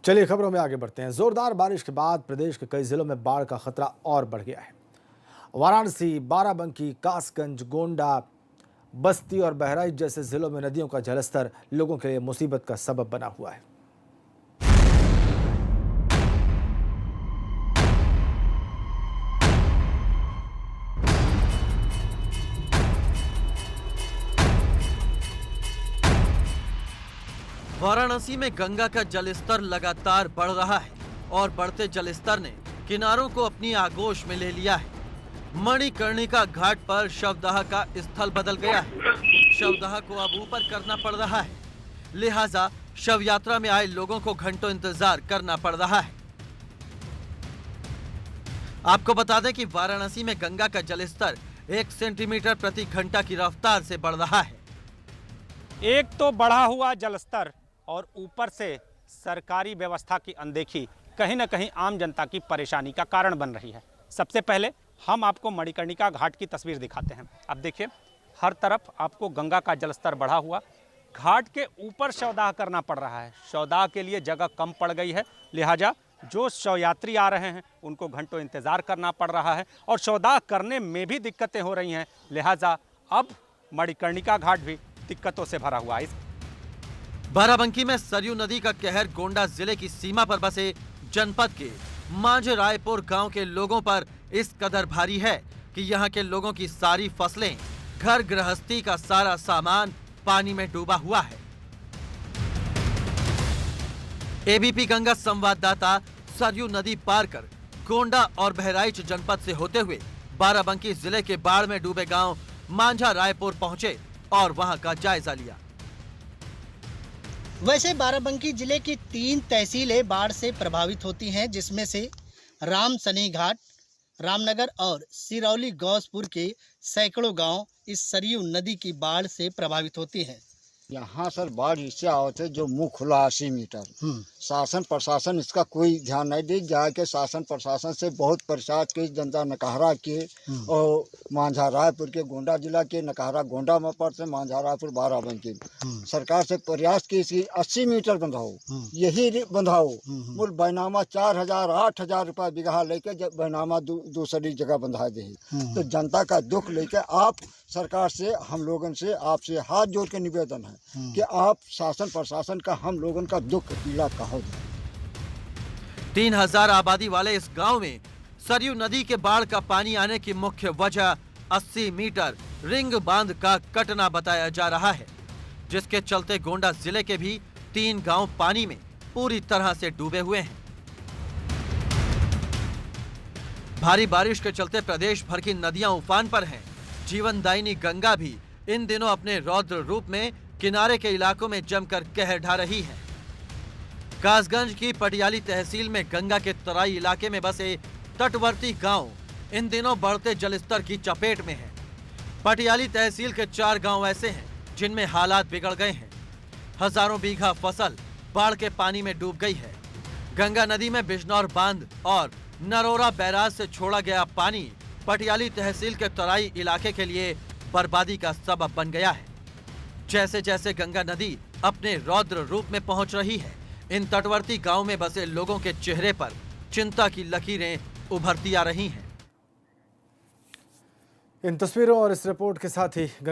चलिए खबरों में आगे बढ़ते हैं। जोरदार बारिश के बाद प्रदेश के कई जिलों में बाढ़ का खतरा और बढ़ गया है। वाराणसी, बाराबंकी, कासगंज, गोंडा, बस्ती और बहराइच जैसे जिलों में नदियों का जलस्तर लोगों के लिए मुसीबत का सबब बना हुआ है। वाराणसी में गंगा का जलस्तर लगातार बढ़ रहा है और बढ़ते जलस्तर ने किनारों को अपनी आगोश में ले लिया है। मणिकर्णिका घाट पर शवदाह का स्थल बदल गया है। शवदाह को अब ऊपर करना पड़ रहा है, लिहाजा शव यात्रा में आए लोगों को घंटों इंतजार करना पड़ रहा है। आपको बता दें कि वाराणसी में गंगा का जलस्तर 1 सेंटीमीटर प्रति घंटा की रफ्तार से बढ़ रहा है। एक तो बढ़ा हुआ जलस्तर और ऊपर से सरकारी व्यवस्था की अनदेखी कहीं न कहीं आम जनता की परेशानी का कारण बन रही है। सबसे पहले हम आपको मणिकर्णिका घाट की तस्वीर दिखाते हैं। अब देखिए, हर तरफ आपको गंगा का जलस्तर बढ़ा हुआ, घाट के ऊपर शवदाह करना पड़ रहा है। शवदाह के लिए जगह कम पड़ गई है, लिहाजा जो शवयात्री आ रहे हैं उनको घंटों इंतजार करना पड़ रहा है और शवदाह करने में भी दिक्कतें हो रही हैं। लिहाजा अब मणिकर्णिका घाट भी दिक्कतों से भरा हुआ है। बाराबंकी में सरयू नदी का कहर गोंडा जिले की सीमा पर बसे जनपद के मांझरायपुर गांव के लोगों पर इस कदर भारी है कि यहां के लोगों की सारी फसलें, घर गृहस्थी का सारा सामान पानी में डूबा हुआ है। एबीपी गंगा संवाददाता सरयू नदी पार कर गोंडा और बहराइच जनपद से होते हुए बाराबंकी जिले के बाढ़ में डूबे गांव मांझरायपुर पहुंचे और वहां का जायजा लिया। वैसे बाराबंकी जिले की 3 तहसीलें बाढ़ से प्रभावित होती हैं, जिसमें से रामसनी घाट, रामनगर और सिरौली गौसपुर के सैकड़ों गांव इस सरयू नदी की बाढ़ से प्रभावित होती हैं। यहाँ सर बाढ़ इससे आवत है जो मुंह खुला 80 मीटर। शासन प्रशासन इसका कोई ध्यान नहीं दे। जाके शासन प्रशासन से बहुत परेशान के जनता नकहरा के और मांझरायपुर के गोंडा जिला के नकहरा गोंडा में पड़ते, मांझरायपुर बाराबंकी सरकार से प्रयास की इसकी 80 मीटर बंधाओ, यही बंधाओ। बोल बैनामा 4000 8000 रुपया बीघा लेके जब बैनामा दूसरी जगह बंधा दे। तो जनता का दुख लेके आप सरकार से, हम लोगों से, आपसे हाथ जोड़ के निवेदन है कि आप शासन प्रशासन का हम लोगों का दुख पीड़ा कहो दे। 3000 आबादी वाले इस गांव में सरयू नदी के बाढ़ का पानी आने की मुख्य वजह 80 मीटर रिंग बांध का कटना बताया जा रहा है, जिसके चलते गोंडा जिले के भी 3 गांव पानी में पूरी तरह से डूबे हुए हैं। भारी बारिश के चलते प्रदेश भर की नदियां उफान पर हैं। जीवनदायिनी गंगा भी इन दिनों अपने रौद्र रूप में किनारे के इलाकों में जमकर कहर ढा रही है। कासगंज की पटियाली तहसील में गंगा के तराई इलाके में बसे तटवर्ती गांव इन दिनों बढ़ते जलस्तर की चपेट में है। पटियाली तहसील के 4 गांव ऐसे हैं जिनमें हालात बिगड़ गए हैं। हजारों बीघा फसल बाढ़ के पानी में डूब गई है। गंगा नदी में बिजनौर बांध और नरोरा बैराज से छोड़ा गया पानी पटियाली तहसील के तराई इलाके के लिए बर्बादी का सबब बन गया है। जैसे जैसे गंगा नदी अपने रौद्र रूप में पहुंच रही है, इन तटवर्ती गांव में बसे लोगों के चेहरे पर चिंता की लकीरें उभरती आ रही हैं। इन तस्वीरों और इस रिपोर्ट के साथ ही